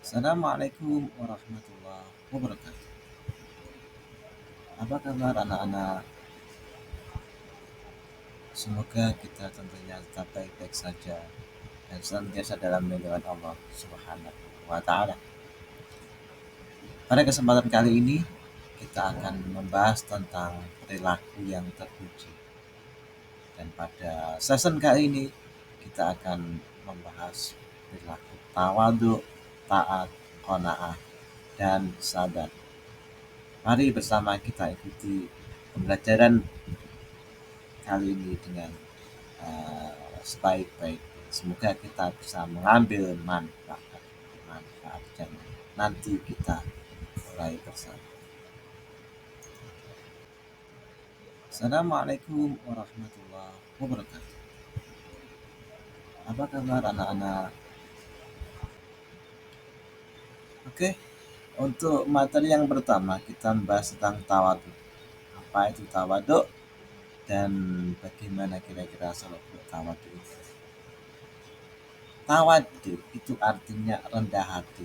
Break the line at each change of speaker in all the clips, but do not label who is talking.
Assalamualaikum warahmatullahi wabarakatuh. Apa kabar anak-anak? Semoga kita tentunya tetap baik-baik saja dan senantiasa dalam lindungan Allah Subhanahu wa Ta'ala. Pada kesempatan kali ini, kita akan membahas tentang perilaku yang terpuji. Dan pada season kali ini, kita akan membahas perilaku tawadhu, taat, qanaah, dan sabar. Mari bersama kita ikuti pembelajaran kali ini dengan sebaik-baik. Semoga kita bisa mengambil manfaat dan nanti kita mulai bersama. Assalamualaikum warahmatullahi wabarakatuh. Apa kabar anak-anak? Oke, untuk materi yang pertama kita membahas tentang tawadhu. Apa itu tawadhu dan bagaimana kira-kira seluk beluk tawadhu itu? Tawadhu itu artinya rendah hati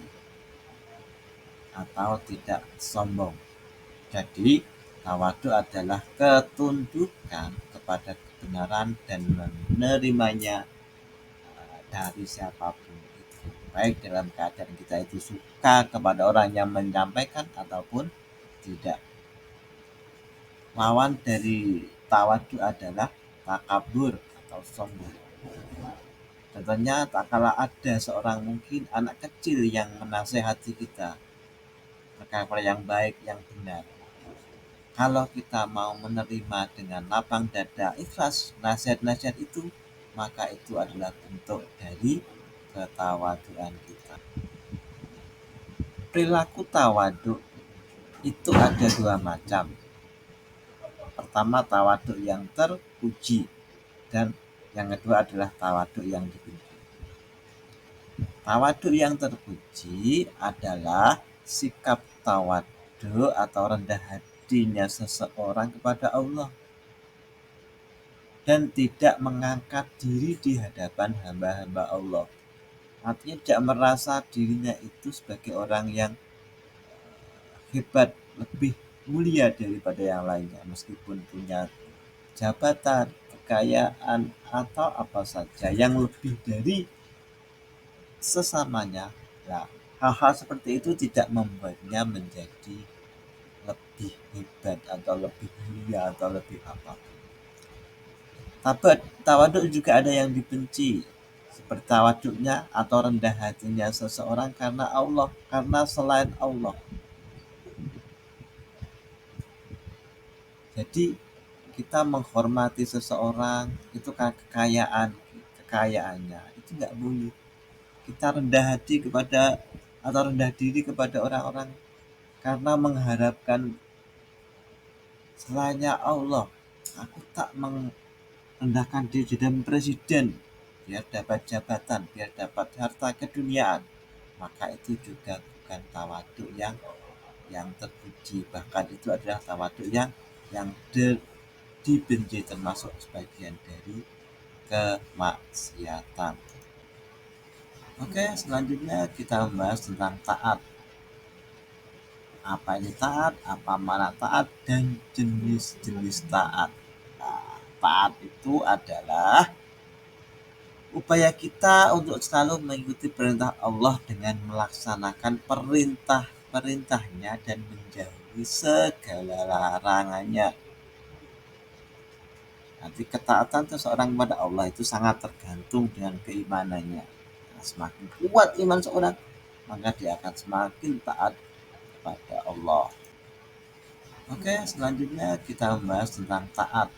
atau tidak sombong. Jadi, tawadhu adalah ketundukan kepada kebenaran dan menerimanya dari siapapun itu. Baik dalam keadaan kita itu suka kepada orang yang menyampaikan ataupun tidak. Lawan dari tawadhu adalah takabur atau sombong. Contohnya, tak kala ada seorang mungkin anak kecil yang menasehati kita perkara yang baik, yang benar. Kalau kita mau menerima dengan lapang dada, ikhlas nasihat-nasihat itu, maka itu adalah bentuk dari ketawaduan kita. Perilaku tawadhu itu ada dua macam. Pertama, tawadhu yang terpuji, dan yang kedua adalah tawadhu yang dibenci. Tawadhu yang terpuji adalah sikap tawadhu atau rendah hatinya seseorang kepada Allah dan tidak mengangkat diri di hadapan hamba-hamba Allah. Artinya tidak merasa dirinya itu sebagai orang yang hebat, lebih mulia daripada yang lainnya, meskipun punya jabatan, kekayaan, atau apa saja yang lebih dari sesamanya. Nah, hal-hal seperti itu tidak membuatnya menjadi lebih hebat atau lebih mulia atau lebih apapun. Tapi tawaduk juga ada yang dibenci, seperti tawaduknya atau rendah hatinya seseorang karena Allah, karena selain Allah. Jadi kita menghormati seseorang itu karena kekayaannya, itu nggak boleh. Kita rendah hati kepada atau rendah diri kepada orang-orang karena mengharapkan selainnya Allah. Aku tak merendahkan diri dan presiden biar dapat jabatan, biar dapat harta keduniaan, maka itu juga bukan tawaduk yang terpuji. Bahkan itu adalah tawaduk yang dibenci, termasuk sebagian dari kemaksiatan. Oke, selanjutnya kita membahas tentang taat. Apa ini taat, apa mana taat, dan jenis-jenis taat. Nah, taat itu adalah upaya kita untuk selalu mengikuti perintah Allah dengan melaksanakan perintah-perintahnya dan menjauhi segala larangannya. Nanti ketaatan seseorang kepada Allah itu sangat tergantung dengan keimanannya. Nah, semakin kuat iman seorang, maka dia akan semakin taat kepada Allah. Oke, selanjutnya kita membahas tentang taat.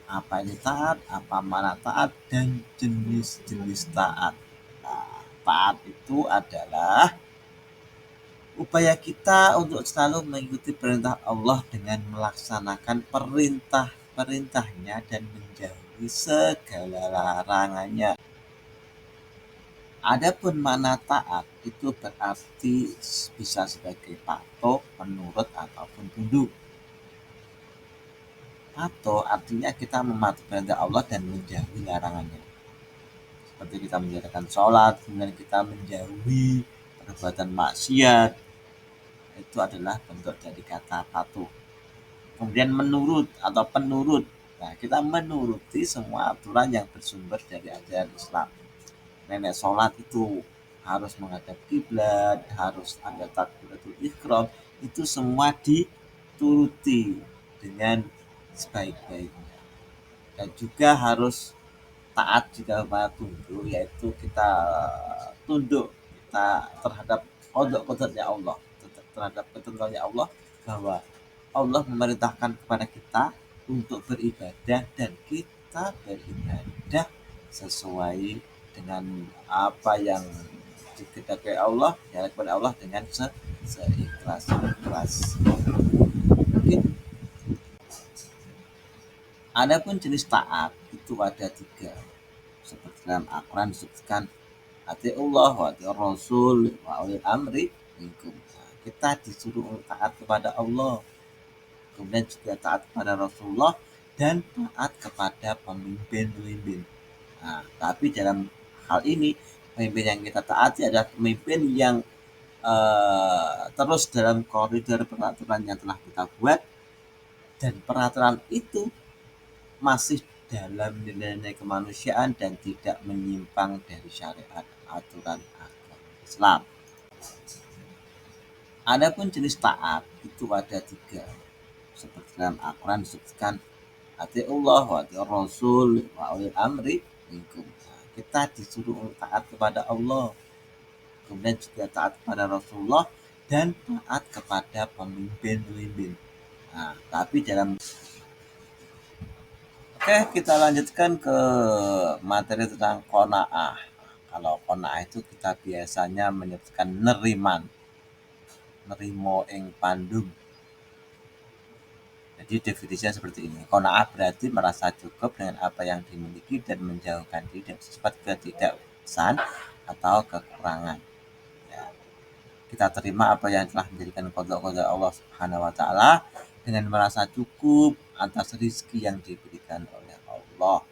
Apa ini taat, apa mana taat, dan jenis-jenis taat. Nah, taat itu adalah upaya kita untuk selalu mengikuti perintah Allah dengan melaksanakan perintah-perintahnya dan menjauhi segala larangannya. Adapun makna taat itu berarti bisa sebagai patuh, penurut, ataupun tunduk. Patuh artinya kita mematuhi perintah Allah dan menjauhi larangannya. seperti kita menjalankan sholat, kemudian kita menjauhi perbuatan maksiat, itu adalah bentuk dari kata patuh. Kemudian menurut atau penurut, nah kita menuruti semua aturan yang bersumber dari ajaran Islam. Nenek sholat itu harus menghadap kiblat, harus ada takbiratul ihram, itu semua dituruti dengan sebaik-baiknya. Dan juga harus taat juga kepada tunduk, yaitu kita tunduk kita terhadap kodok-kodoknya Allah, terhadap ketentuannya Allah, bahwa Allah memerintahkan kepada kita untuk beribadah dan kita beribadah sesuai dengan apa yang dikehendaki Allah, ya kepada Allah dengan seikhlas-ikhlas. Mungkin adapun jenis taat itu ada tiga, seperti dalam Al-Quran disebutkan atiullah wa atiur rasul wa ulil amri minkum. Nah, kita disuruh taat kepada Allah, kemudian juga taat kepada Rasulullah, dan taat kepada pemimpin-pemimpin. Nah, tapi dalam hal ini pemimpin yang kita taati adalah pemimpin yang terus dalam koridor peraturan yang telah kita buat, dan peraturan itu masih dalam nilai-nilai kemanusiaan dan tidak menyimpang dari syariat aturan agama Islam. Adapun jenis taat itu ada tiga, seperti dalam Al-Quran disebutkan atiullah wa atiur rasul wa ulil amri minkum. Nah, kita disuruh taat kepada Allah, kemudian juga taat kepada Rasulullah, dan taat kepada pemimpin-pemimpin. Nah, tapi dalam Oke, kita lanjutkan ke materi tentang qanaah. Kalau qanaah itu kita biasanya menyebutkan neriman, nerimo ing pandum. Jadi definisinya seperti ini. Qanaah berarti merasa cukup dengan apa yang dimiliki dan menjauhkan diri dari sifat ketidakpuasan atau kekurangan. Ya, kita terima apa yang telah menjadikan qada Allah Subhanahu wa taala dengan merasa cukup atas rezeki yang diberikan oleh Allah.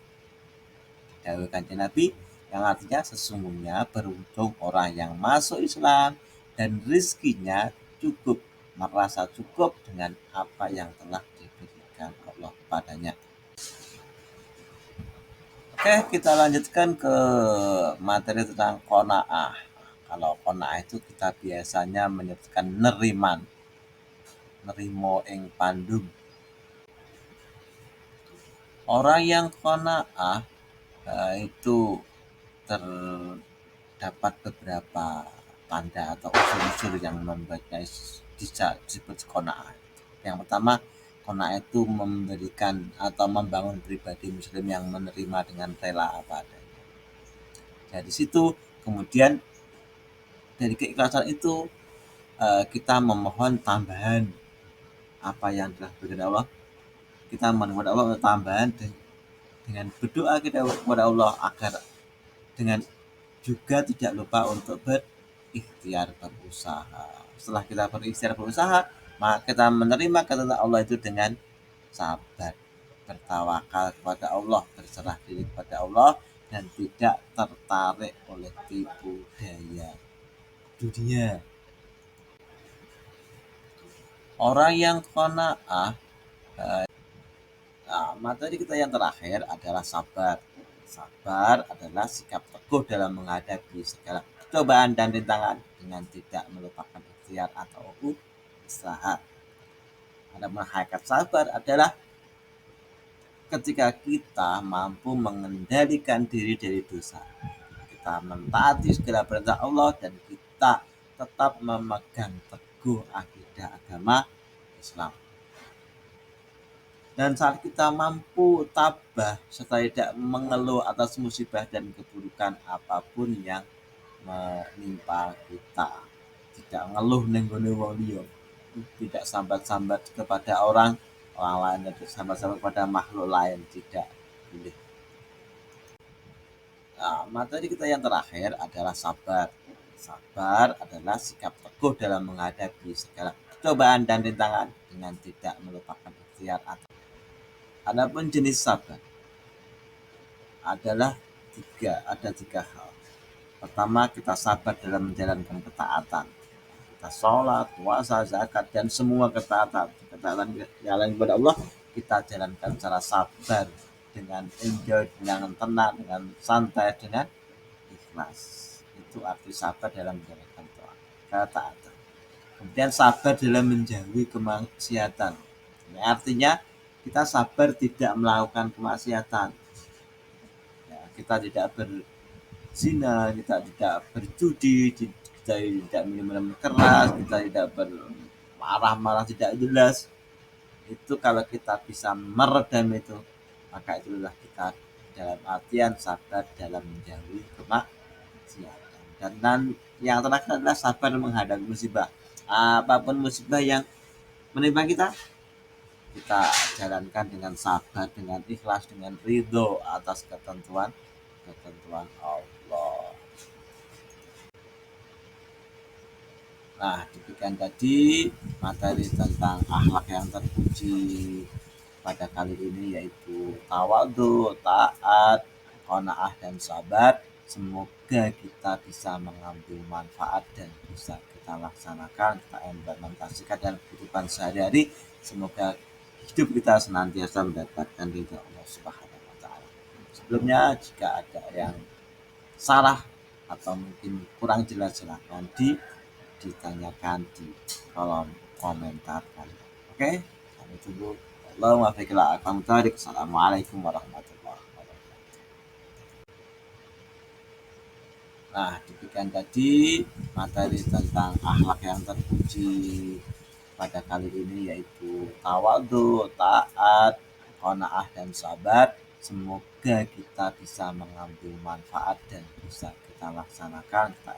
Dawuh Kanjeng Nabi yang artinya sesungguhnya beruntung orang yang masuk Islam dan rezekinya cukup, merasa cukup dengan apa yang telah diberikan Allah padanya. Oke, kita lanjutkan ke materi tentang qanaah. Kalau qanaah itu kita biasanya menyebutkan neriman, nerimo ing pandum. Orang yang qanaah itu terdapat beberapa tanda atau unsur-unsur yang membuatnya disebut qanaah. Yang pertama, qanaah itu memberikan atau membangun pribadi muslim yang menerima dengan rela apa adanya. Dari situ kemudian dari keikhlasan itu kita memohon tambahan apa yang telah diberikan Allah. Kita memohon Allah tambahan dengan berdoa kita kepada Allah agar dengan juga tidak lupa untuk berikhtiar berusaha. Setelah kita berikhtiar berusaha, maka kita menerima ketentuan Allah itu dengan sabar, bertawakal kepada Allah, berserah diri kepada Allah, dan tidak tertarik oleh tipu daya dunia. Orang yang qanaah, materi kita yang terakhir adalah sabar. Sabar adalah sikap teguh dalam menghadapi segala cobaan dan rintangan dengan tidak melupakan ikhtiar atau usaha. Adapun hakikat sabar adalah ketika kita mampu mengendalikan diri dari dosa. Kita mentaati segala perintah Allah dan kita tetap memegang teguh akidah agama Islam. Dan saat kita mampu tabah serta tidak mengeluh atas musibah dan keburukan apapun yang menimpa kita, tidak ngeluh nenggone wong liya, tidak sambat-sambat kepada orang lain, tidak sambat-sambat kepada makhluk lain, tidak boleh. Materi kita yang terakhir adalah sabar. Sabar adalah sikap teguh dalam menghadapi segala cobaan dan rintangan dengan tidak melupakan ikhtiar atau. Adapun jenis sabar adalah ada tiga hal. Pertama, kita sabar dalam menjalankan ketaatan. Kita sholat, puasa, zakat, dan semua ketaatan jalan kepada Allah kita jalankan secara sabar, dengan enjoy, dengan tenang, dengan santai, dengan ikhlas. Itu arti sabar dalam menjalankan ketaatan. Kemudian sabar dalam menjauhi kemaksiatan. Ini artinya kita sabar tidak melakukan kemaksiatan. Ya, kita tidak berzina, kita tidak berjudi, kita tidak minum keras, kita tidak bermarah-marah tidak jelas. Itu kalau kita bisa meredam itu, maka itulah kita dalam artian sabar dalam menjauhi kemaksiatan. Dan yang terakhir adalah sabar menghadapi musibah. Apapun musibah yang menimpa kita, kita jalankan dengan sabar, dengan ikhlas, dengan ridho atas ketentuan Allah. Nah, demikian tadi materi tentang akhlak yang terpuji pada kali ini, yaitu tawadhu, taat, qanaah, dan sabar. Semoga kita bisa mengambil manfaat dan bisa kita laksanakan, kita implementasikan dalam kehidupan sehari-hari. Semoga hidup kita senantiasa mendapatkan ridha Allah Subhanahu wa taala. Sebelumnya, jika ada yang salah atau mungkin kurang jelas, silahkan ditanyakan di kolom komentar kalian. Oke, kami tunggu. Assalamualaikum warahmatullahi wabarakatuh. Nah, demikian tadi materi tentang akhlak yang terpuji pada kali ini, yaitu tawadhu, taat, qanaah, dan sabar. Semoga kita bisa mengambil manfaat dan bisa kita laksanakan, kita